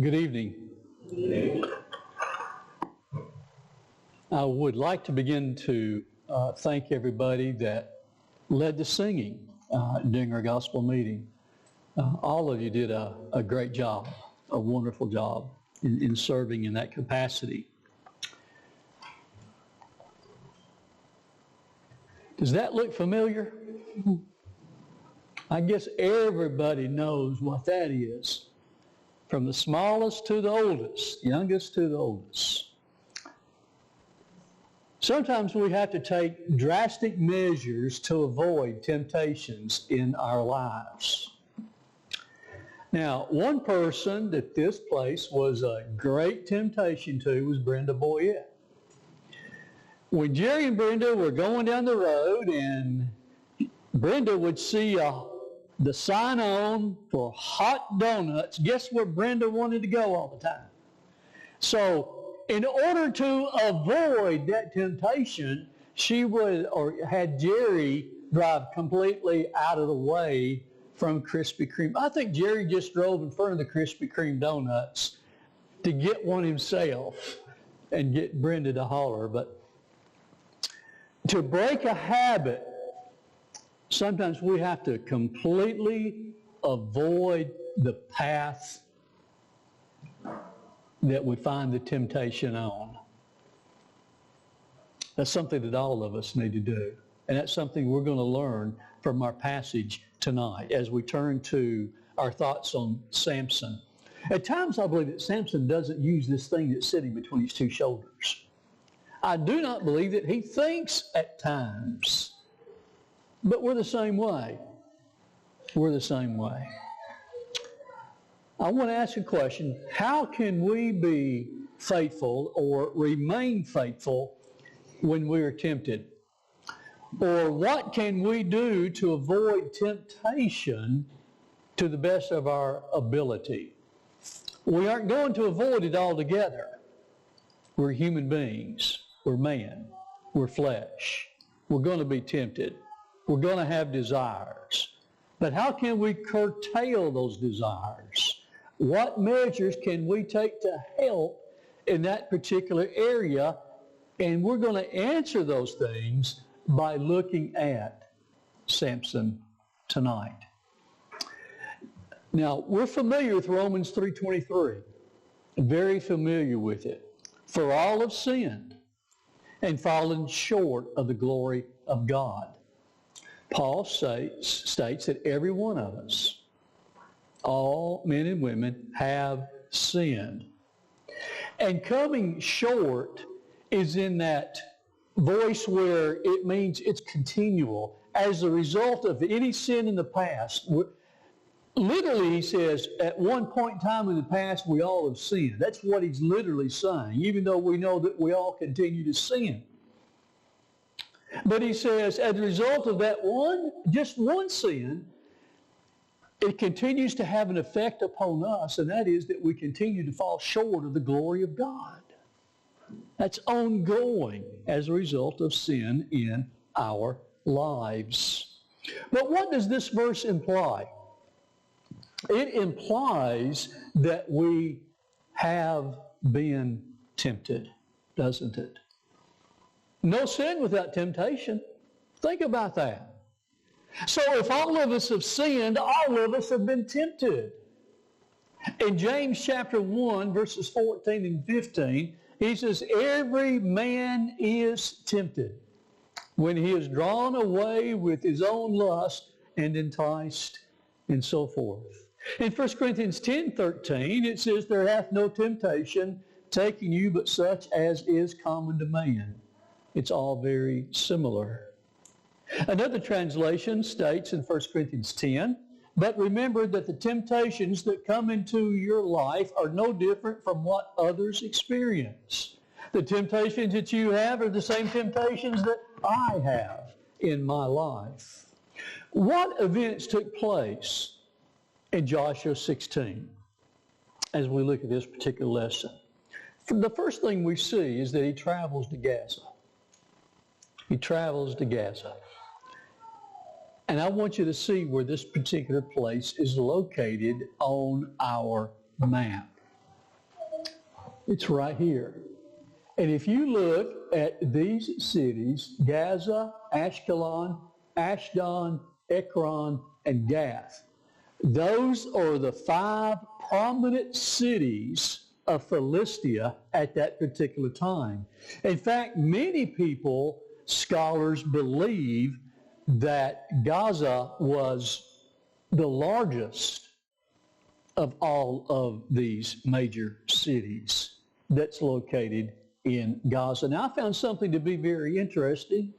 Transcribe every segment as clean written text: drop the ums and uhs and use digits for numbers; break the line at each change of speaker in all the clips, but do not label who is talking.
Good evening. I would like to begin to thank everybody that led the singing during our gospel meeting. All of you did a great job, a wonderful job in serving in that capacity. Does that look familiar? I guess everybody knows what that is. From the smallest to the oldest, youngest to the oldest. Sometimes we have to take drastic measures to avoid temptations in our lives. Now, one person that this place was a great temptation to was Brenda Boyette. When Jerry and Brenda were going down the road and Brenda would see the sign on for hot donuts, guess where Brenda wanted to go all the time? So in order to avoid that temptation, she would, or had Jerry drive completely out of the way from Krispy Kreme. I think Jerry just drove in front of the Krispy Kreme donuts to get one himself and get Brenda to holler. But to break a habit, sometimes we have to completely avoid the path that we find the temptation on. That's something that all of us need to do. And that's something we're going to learn from our passage tonight as we turn to our thoughts on Samson. At times I believe that Samson doesn't use this thing that's sitting between his two shoulders. I do not believe that he thinks at times. But we're the same way. We're the same way. I want to ask a question. How can we be faithful or remain faithful when we are tempted? Or what can we do to avoid temptation to the best of our ability? We aren't going to avoid it altogether. We're human beings. We're man. We're flesh. We're going to be tempted. We're going to have desires. But how can we curtail those desires? What measures can we take to help in that particular area? And we're going to answer those things by looking at Samson tonight. Now, we're familiar with Romans 3:23. Very familiar with it. For all have sinned and fallen short of the glory of God. Paul states that every one of us, all men and women, have sinned. And coming short is in that voice where it means it's continual. As a result of any sin in the past, literally he says, at one point in time in the past, we all have sinned. That's what he's literally saying, even though we know that we all continue to sin. But he says, as a result of that just one sin, it continues to have an effect upon us, and that is that we continue to fall short of the glory of God. That's ongoing as a result of sin in our lives. But what does this verse imply? It implies that we have been tempted, doesn't it? No sin without temptation. Think about that. So if all of us have sinned, all of us have been tempted. In James chapter 1, verses 14 and 15, he says, every man is tempted when he is drawn away with his own lust and enticed and so forth. In 1 Corinthians 10:13, it says, there hath no temptation taken you but such as is common to man. It's all very similar. Another translation states in 1 Corinthians 10, but remember that the temptations that come into your life are no different from what others experience. The temptations that you have are the same temptations that I have in my life. What events took place in Joshua 16 as we look at this particular lesson? The first thing we see is that he travels to Gaza. He travels to Gaza. And I want you to see where this particular place is located on our map. It's right here. And if you look at these cities, Gaza, Ashkelon, Ashdod, Ekron, and Gath, those are the 5 prominent cities of Philistia at that particular time. In fact, many people, scholars, believe that Gaza was the largest of all of these major cities that's located in Gaza. Now, I found something to be very interesting,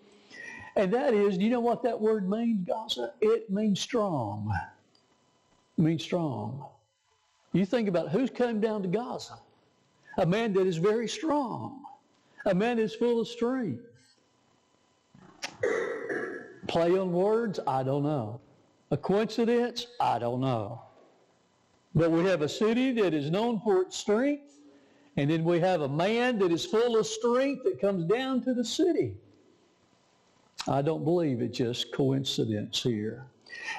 and that is, do you know what that word means, Gaza? It means strong. It means strong. You think about who's come down to Gaza. A man that is very strong. A man that is full of strength. Play on words? I don't know. A coincidence? I don't know. But we have a city that is known for its strength, and then we have a man that is full of strength that comes down to the city. I don't believe it's just coincidence here.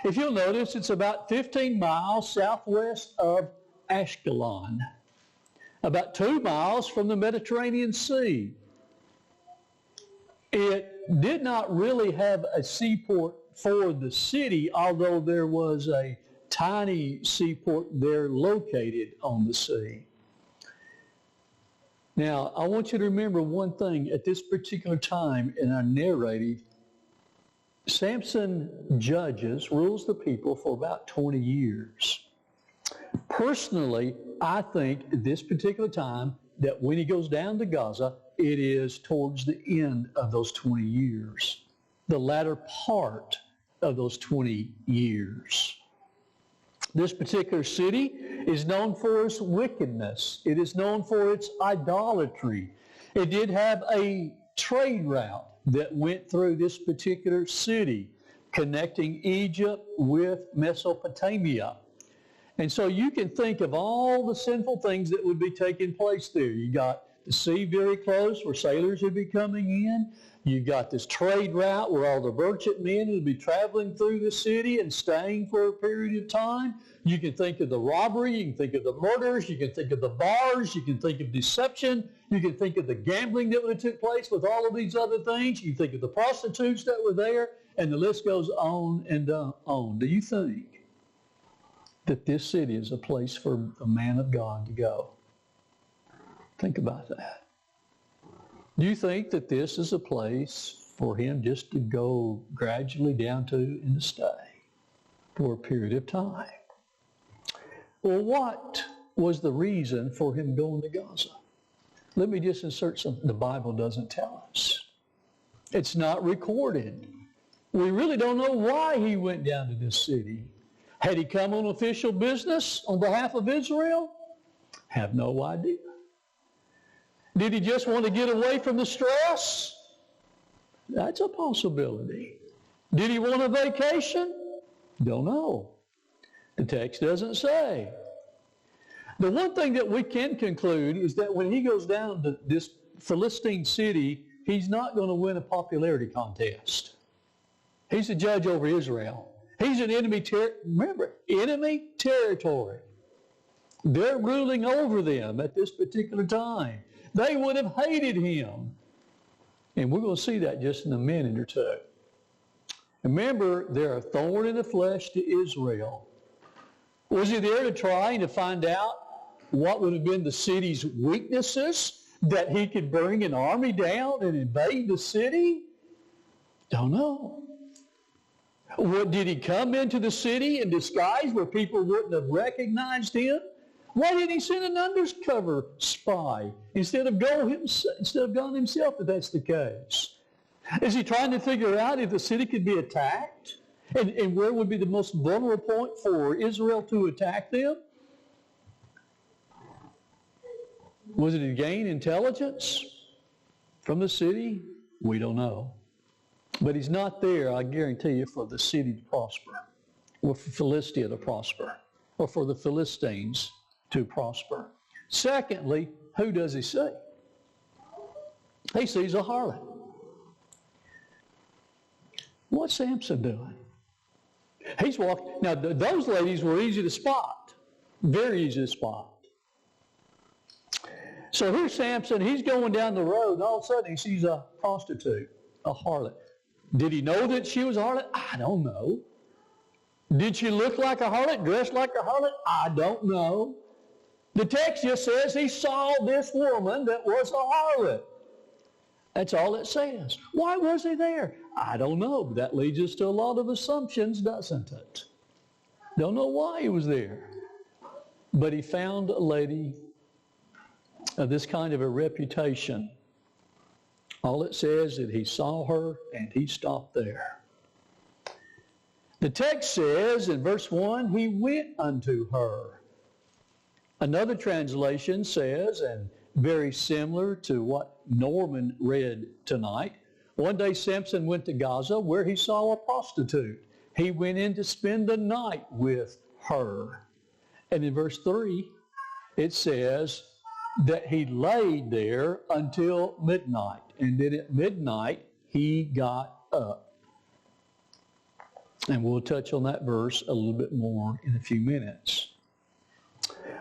If you'll notice, it's about 15 miles southwest of Ashkelon, about 2 miles from the Mediterranean Sea. It did not really have a seaport for the city, although there was a tiny seaport there located on the sea. Now, I want you to remember one thing. At this particular time in our narrative, Samson rules the people for about 20 years. Personally, I think at this particular time that when he goes down to Gaza, it is towards the end of those 20 years, the latter part of those 20 years. This particular city is known for its wickedness. It is known for its idolatry. It did have a trade route that went through this particular city, connecting Egypt with Mesopotamia. And so you can think of all the sinful things that would be taking place there. You got the sea very close where sailors would be coming in. You got this trade route where all the merchant men would be traveling through the city and staying for a period of time. You can think of the robbery. You can think of the murders. You can think of the bars. You can think of deception. You can think of the gambling that would have took place with all of these other things. You can think of the prostitutes that were there, and the list goes on and on. Do you think that this city is a place for a man of God to go? Think about that. Do you think that this is a place for him just to go gradually down to and to stay for a period of time? Well, what was the reason for him going to Gaza? Let me just insert something the Bible doesn't tell us. It's not recorded. We really don't know why he went down to this city. Had he come on official business on behalf of Israel? Have no idea. Did he just want to get away from the stress? That's a possibility. Did he want a vacation? Don't know. The text doesn't say. The one thing that we can conclude is that when he goes down to this Philistine city, he's not going to win a popularity contest. He's a judge over Israel. He's an enemy enemy territory. They're ruling over them at this particular time. They would have hated him. And we're going to see that just in a minute or two. Remember, they're a thorn in the flesh to Israel. Was he there to try and to find out what would have been the city's weaknesses, that he could bring an army down and invade the city? Don't know. Did he come into the city in disguise where people wouldn't have recognized him? Why didn't he send an undercover spy instead of going himself, if that's the case? Is he trying to figure out if the city could be attacked? And where would be the most vulnerable point for Israel to attack them? Was it to gain intelligence from the city? We don't know. But he's not there, I guarantee you, for the city to prosper, or for Philistia to prosper, or for the Philistines to prosper. Secondly, who does he see? He sees a harlot. What's Samson doing? He's walking. Now, those ladies were easy to spot. Very easy to spot. So here's Samson. He's going down the road, and all of a sudden he sees a prostitute, a harlot. Did he know that she was a harlot? I don't know. Did she look like a harlot, dressed like a harlot? I don't know. The text just says he saw this woman that was a harlot. That's all it says. Why was he there? I don't know, but that leads us to a lot of assumptions, doesn't it? Don't know why he was there. But he found a lady of this kind of a reputation. All it says is that he saw her and he stopped there. The text says in verse 1, he went unto her. Another translation says, and very similar to what Norman read tonight, one day Samson went to Gaza where he saw a prostitute. He went in to spend the night with her. And in verse 3, it says that he laid there until midnight. And then at midnight, he got up. And we'll touch on that verse a little bit more in a few minutes.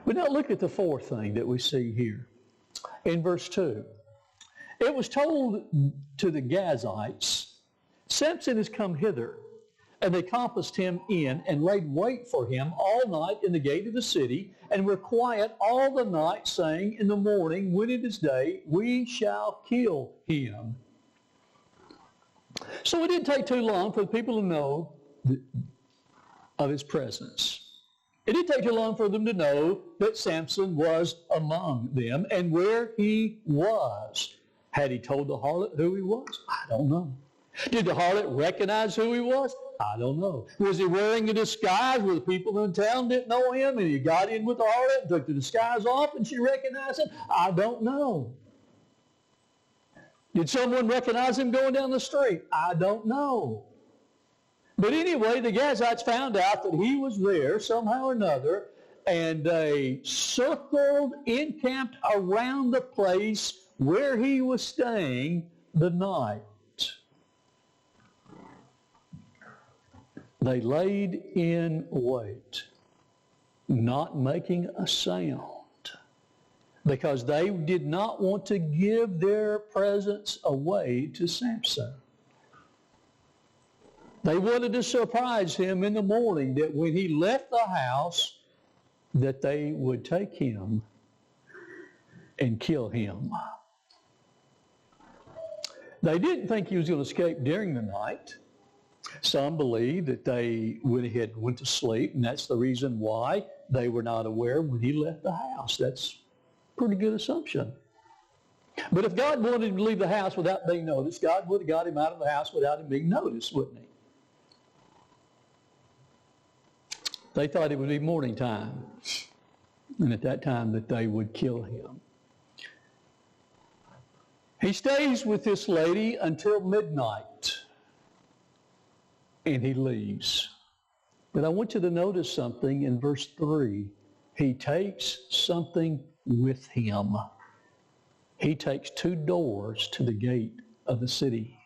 But now look at the fourth thing that we see here. In verse 2, it was told to the Gazites, Samson has come hither. And they compassed him in and laid wait for him all night in the gate of the city, and were quiet all the night, saying, in the morning, when it is day, we shall kill him. So it didn't take too long for the people to know of his presence. It didn't take too long for them to know that Samson was among them and where he was. Had he told the harlot who he was? I don't know. Did the harlot recognize who he was? I don't know. Was he wearing a disguise where the people in town didn't know him and he got in with the harlot and took the disguise off and she recognized him? I don't know. Did someone recognize him going down the street? I don't know. But anyway, the Gazites found out that he was there somehow or another, and they circled, encamped around the place where he was staying the night. They laid in wait, not making a sound, because they did not want to give their presence away to Samson. They wanted to surprise him in the morning, that when he left the house, that they would take him and kill him. They didn't think he was going to escape during the night. Some believe that they went ahead and went to sleep, and that's the reason why they were not aware when he left the house. That's a pretty good assumption. But if God wanted him to leave the house without being noticed, God would have got him out of the house without him being noticed, wouldn't he? They thought it would be morning time, and at that time that they would kill him. He stays with this lady until midnight, and he leaves. But I want you to notice something in verse 3. He takes something with him. He takes 2 doors to the gate of the city.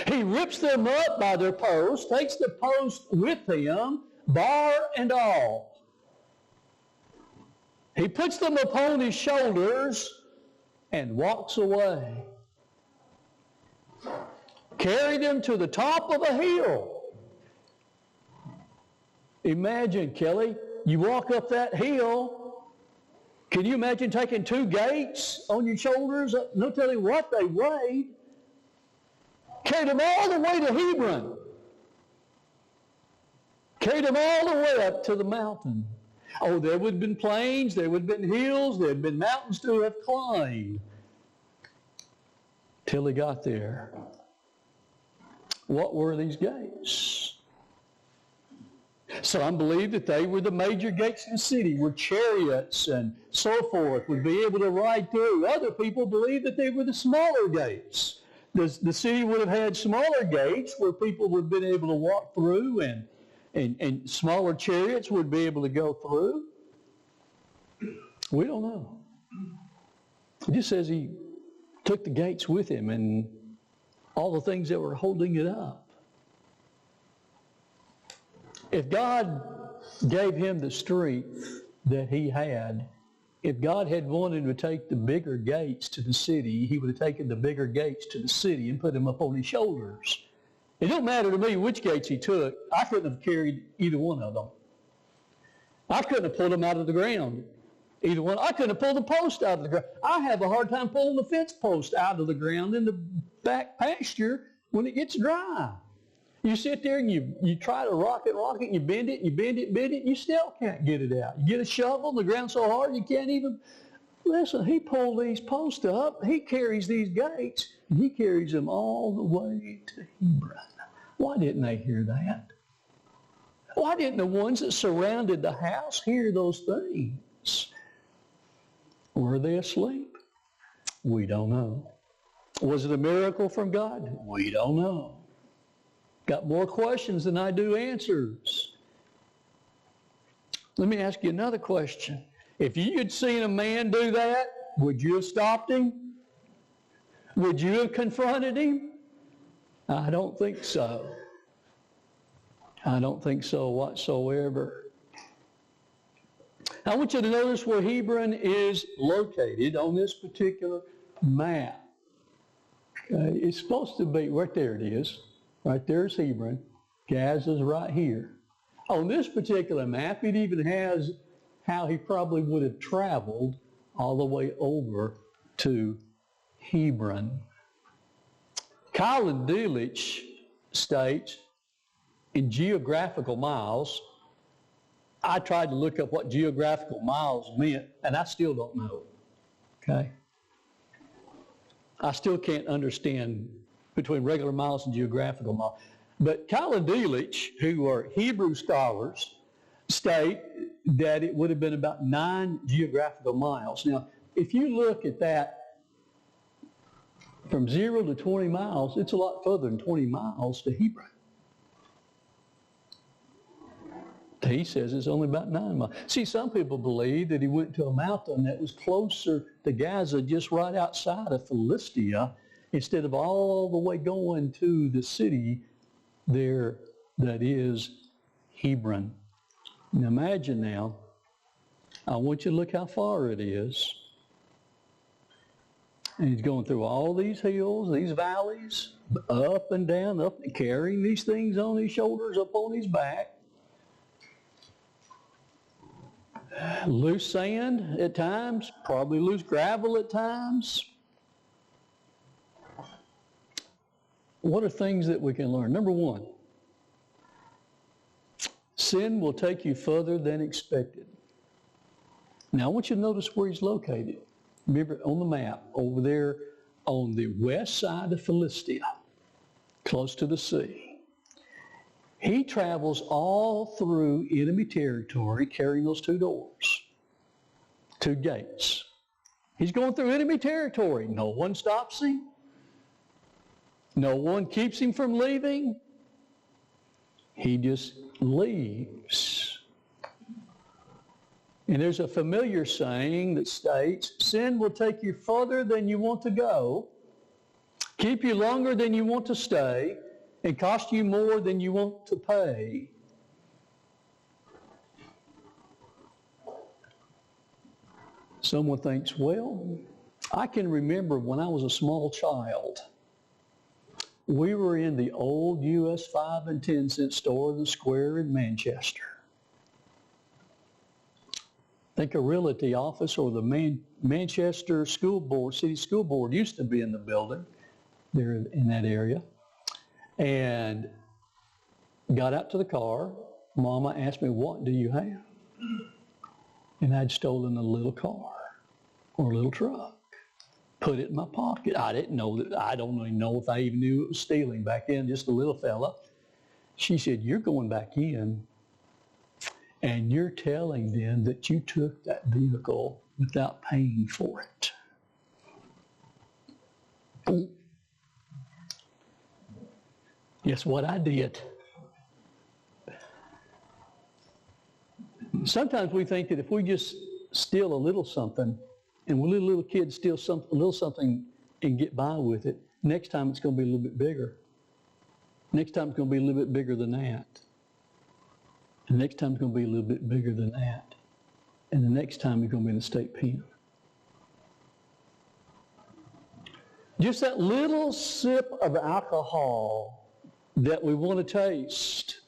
He rips them up by their posts, takes the post with him, bar and all. He puts them upon his shoulders and walks away. Carried them to the top of a hill. Imagine, Kelly, you walk up that hill. Can you imagine taking 2 gates on your shoulders? No telling what they weighed. Carried them all the way to Hebron. Carried them all the way up to the mountain. Oh, there would have been plains, there would have been hills, there had been mountains to have climbed. Till he got there. What were these gates? Some believe that they were the major gates of the city, where chariots and so forth would be able to ride through. Other people believe that they were the smaller gates. The city would have had smaller gates where people would have been able to walk through, and smaller chariots would be able to go through. We don't know. It just says he took the gates with him and all the things that were holding it up. If God gave him the strength that he had If God had wanted to take the bigger gates to the city, he would have taken the bigger gates to the city and put them up on his shoulders. It don't matter to me which gates he took. I couldn't have carried either one of them. I couldn't have pulled them out of the ground. Either one. I couldn't have pulled the post out of the ground. I have a hard time pulling the fence post out of the ground in the back pasture when it gets dry. You sit there and you try to rock it, and you bend it, you still can't get it out. You get a shovel, the ground's so hard you can't even. Listen, he pulled these posts up, he carries these gates, and he carries them all the way to Hebron. Why didn't they hear that? Why didn't the ones that surrounded the house hear those things? Were they asleep? We don't know. Was it a miracle from God? We don't know. Got more questions than I do answers. Let me ask you another question. If you had seen a man do that, would you have stopped him? Would you have confronted him? I don't think so. I don't think so whatsoever. I want you to notice where Hebron is located on this particular map. Okay, it's supposed to be, right there it is. Right there's Hebron. Gaza's right here. On this particular map, it even has how he probably would have traveled all the way over to Hebron. Colin Delitzsch states in geographical miles, I tried to look up what geographical miles meant, and I still don't know. Okay? I still can't understand between regular miles and geographical miles. But Colin Delitzsch, who are Hebrew scholars, state that it would have been about 9 geographical miles. Now, if you look at that from 0 to 20 miles, it's a lot further than 20 miles to Hebron. He says it's only about 9 miles. See, some people believe that he went to a mountain that was closer to Gaza, just right outside of Philistia, instead of all the way going to the city there that is Hebron. Now imagine now, I want you to look how far it is. And he's going through all these hills, these valleys, up and down, up and carrying these things on his shoulders, up on his back. Loose sand at times, probably loose gravel at times. What are things that we can learn? Number one, sin will take you further than expected. Now I want you to notice where he's located. Remember on the map, over there on the west side of Philistia, close to the sea. He travels all through enemy territory carrying those 2 doors, 2 gates. He's going through enemy territory. No one stops him. No one keeps him from leaving. He just leaves. And there's a familiar saying that states, sin will take you further than you want to go, keep you longer than you want to stay, and cost you more than you want to pay. Someone thinks, well, I can remember when I was a small child, we were in the old US 5 and 10 cent store in the square in Manchester. I think a realty office or the Manchester School Board, City School Board used to be in the building there in that area. And got out to the car. Mama asked me, what do you have? And I'd stolen a little car or a little truck. Put it in my pocket. I didn't know that. I don't even know if I even knew it was stealing back then, just a little fella. She said, you're going back in and you're telling them that you took that vehicle without paying for it. Guess what I did? Sometimes we think that if we just steal a little something, and we little kids steal a little something and get by with it, next time it's going to be a little bit bigger. Next time it's going to be a little bit bigger than that. And next time it's going to be a little bit bigger than that. and the next time you're going to be in the state pen. Just that little sip of alcohol that we want to taste,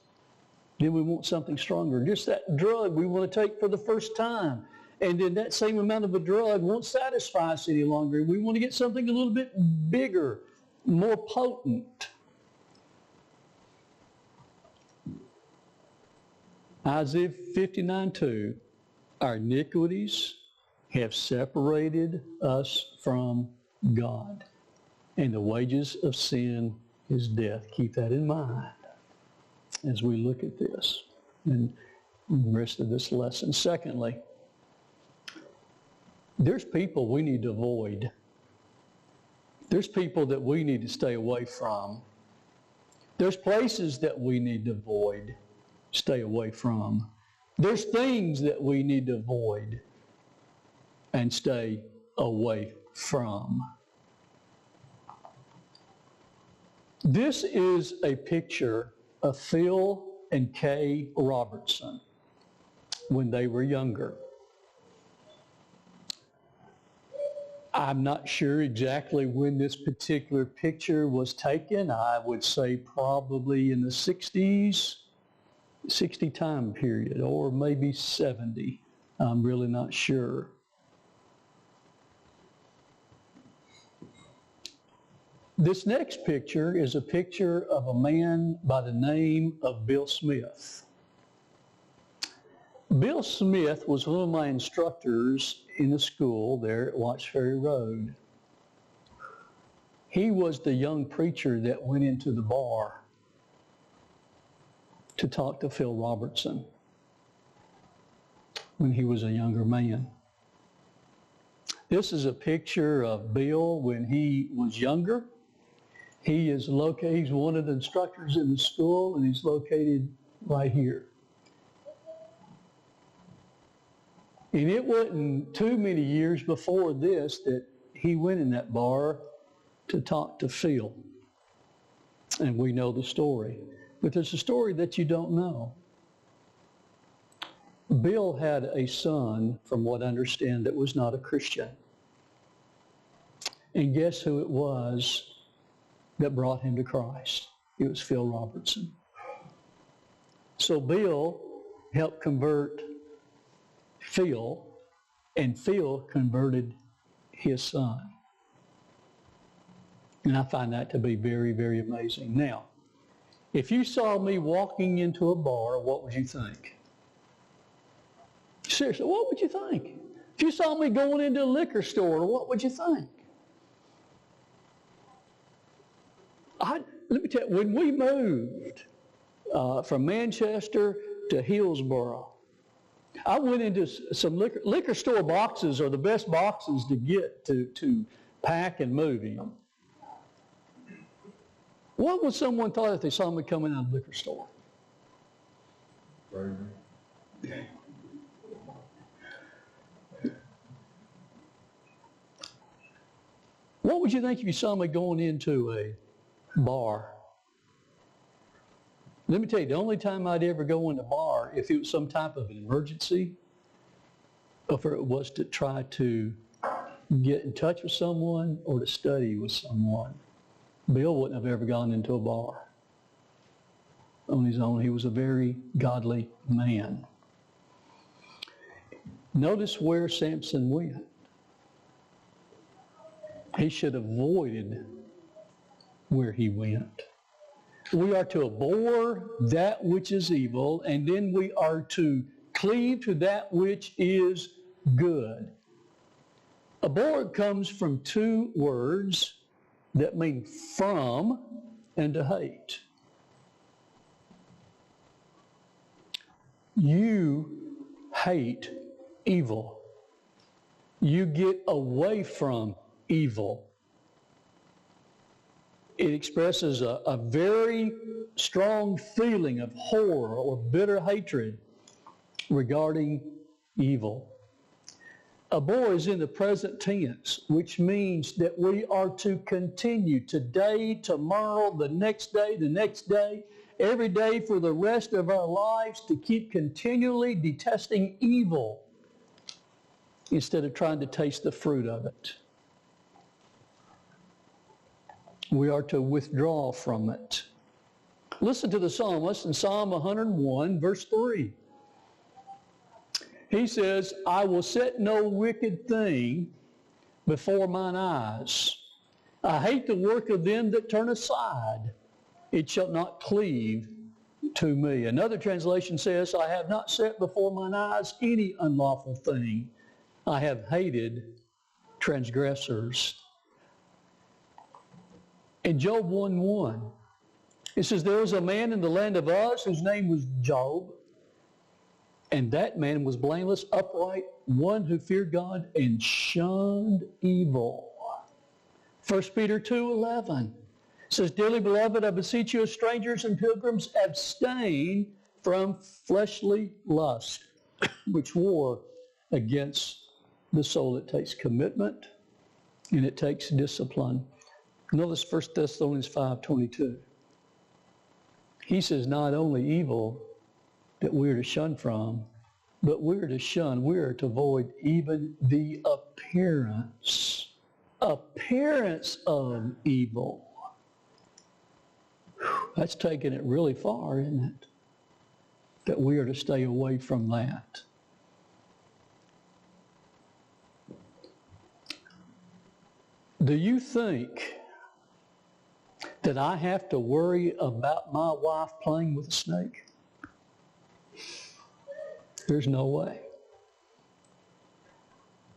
then we want something stronger. Just that drug we want to take for the first time, and then that same amount of a drug won't satisfy us any longer. We want to get something a little bit bigger, more potent. Isaiah 59:2, our iniquities have separated us from God, and the wages of sin is death. Keep that in mind as we look at this and the rest of this lesson. Secondly, there's people we need to avoid. There's people that we need to stay away from. There's places that we need to avoid, stay away from. There's things that we need to avoid and stay away from. This is a picture of Phil and Kay Robison when they were younger. I'm not sure exactly when this particular picture was taken. I would say probably in the 60s, 60 time period, or maybe 70. I'm really not sure. This next picture is a picture of a man by the name of Bill Smith. Bill Smith was one of my instructors in the school there at Watts Ferry Road. He was the young preacher that went into the bar to talk to Phil Robertson when he was a younger man. This is a picture of Bill when he was younger. He's one of the instructors in the school, and he's located right here. And it wasn't too many years before this that he went in that bar to talk to Phil. And we know the story. But there's a story that you don't know. Bill had a son, from what I understand, that was not a Christian. And guess who it was that brought him to Christ? It was Phil Robertson. So Bill helped convert Phil, and Phil converted his son. And I find that to be very, very amazing. Now, if you saw me walking into a bar, what would you think? Seriously, what would you think? If you saw me going into a liquor store, what would you think? Let me tell you, when we moved from Manchester to Hillsboro, I went into some liquor store boxes are the best boxes to get to pack and move in. What would someone thought if they saw me coming out of the liquor store? What would you think if you saw me going into a bar? Let me tell you, the only time I'd ever go in a bar, if it was some type of an emergency, or if it was to try to get in touch with someone or to study with someone. Bill wouldn't have ever gone into a bar on his own. He was a very godly man. Notice where Samson went. He should have avoided where he went. We are to abhor that which is evil, and then we are to cleave to that which is good. Abhor comes from two words that mean from and to hate. You hate evil. You get away from evil. It expresses a very strong feeling of horror or bitter hatred regarding evil. Abhor is in the present tense, which means that we are to continue today, tomorrow, the next day, every day for the rest of our lives to keep continually detesting evil instead of trying to taste the fruit of it. We are to withdraw from it. Listen to the psalmist in Psalm 101, verse 3. He says, I will set no wicked thing before mine eyes. I hate the work of them that turn aside. It shall not cleave to me. Another translation says, I have not set before mine eyes any unlawful thing. I have hated transgressors. In Job 1:1, it says, there was a man in the land of Uz whose name was Job, and that man was blameless, upright, one who feared God and shunned evil. 1 Peter 2:11 says, dearly beloved, I beseech you as strangers and pilgrims, abstain from fleshly lust, which war against the soul. It takes commitment and it takes discipline. Notice 1 Thessalonians 5:22. He says not only evil that we are to shun from, but we are to avoid even the appearance of evil. That's taking it really far, isn't it? That we are to stay away from that. Do you think that I have to worry about my wife playing with a snake? There's no way.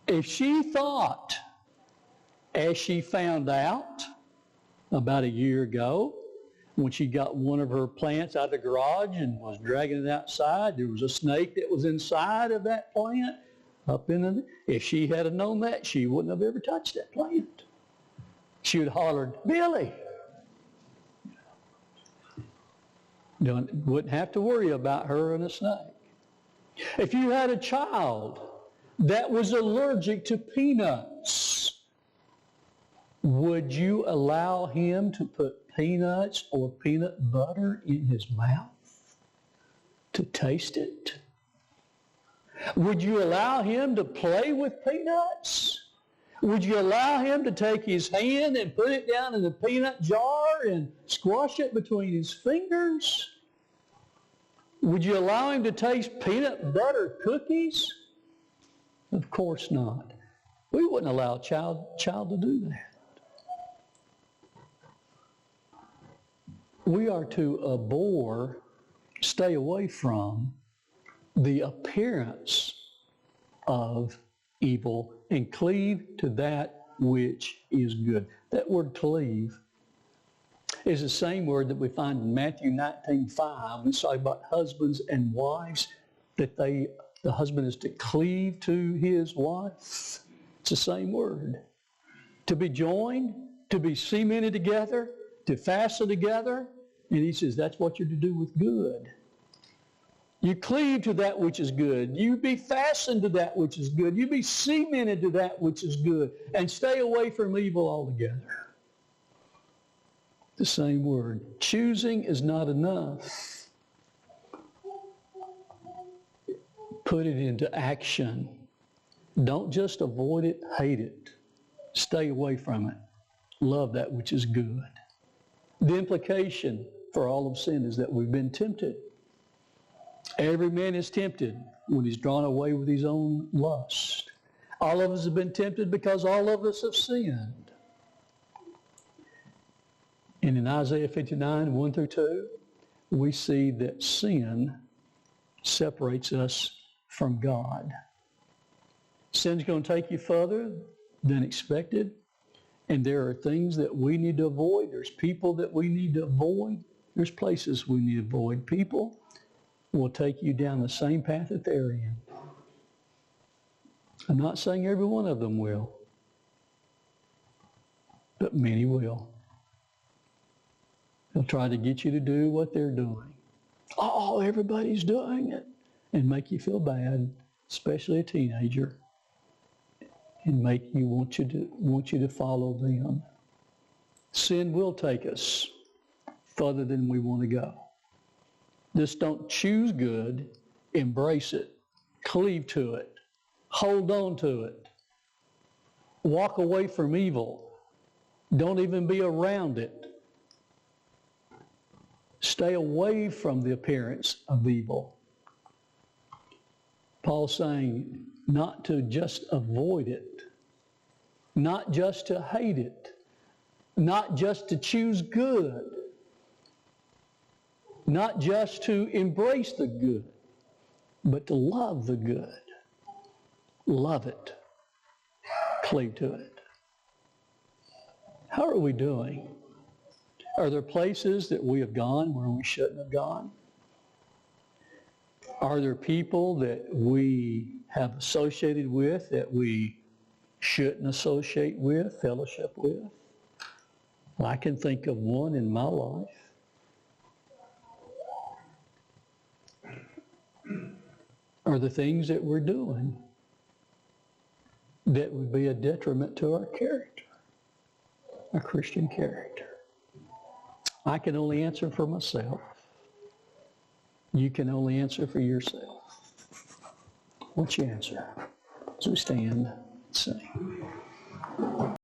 If she thought, as she found out about a year ago, when she got one of her plants out of the garage and was dragging it outside, there was a snake that was inside of that plant. If she had known that, she wouldn't have ever touched that plant. She would have hollered, Billy. Wouldn't have to worry about her and a snake. If you had a child that was allergic to peanuts, would you allow him to put peanuts or peanut butter in his mouth to taste it? Would you allow him to play with peanuts? Would you allow him to take his hand and put it down in the peanut jar and squash it between his fingers? Would you allow him to taste peanut butter cookies? Of course not. We wouldn't allow a child to do that. We are to abhor, stay away from the appearance of evil and cleave to that which is good. That word cleave is the same word that we find in Matthew 19:5. It's about husbands and wives, that the husband is to cleave to his wife. It's the same word. To be joined, to be cemented together, to fasten together. And he says that's what you're to do with good. You cleave to that which is good. You be fastened to that which is good. You be cemented to that which is good. And stay away from evil altogether. The same word. Choosing is not enough. Put it into action. Don't just avoid it, hate it. Stay away from it. Love that which is good. The implication for all of sin is that we've been tempted. Every man is tempted when he's drawn away with his own lust. All of us have been tempted because all of us have sinned. And in Isaiah 59, 1 through 2, we see that sin separates us from God. Sin's going to take you further than expected. And there are things that we need to avoid. There's people that we need to avoid. There's places we need to avoid. People will take you down the same path that they're in. I'm not saying every one of them will, but many will. They'll try to get you to do what they're doing. Oh, everybody's doing it. And make you feel bad, especially a teenager, and make you want you to follow them. Sin will take us further than we want to go. Just don't choose good, embrace it, cleave to it, Hold on to it. Walk away from evil. Don't even be around it. Stay away from the appearance of evil. Paul's saying not to just avoid it, not just to hate it, not just to choose good, not just to embrace the good, but to love the good. Love it. Cleave to it. How are we doing? Are there places that we have gone where we shouldn't have gone? Are there people that we have associated with that we shouldn't associate with, fellowship with? Well, I can think of one in my life. Are there things that we're doing that would be a detriment to our character, our Christian character? I can only answer for myself. You can only answer for yourself. What's your answer? As we stand and sing.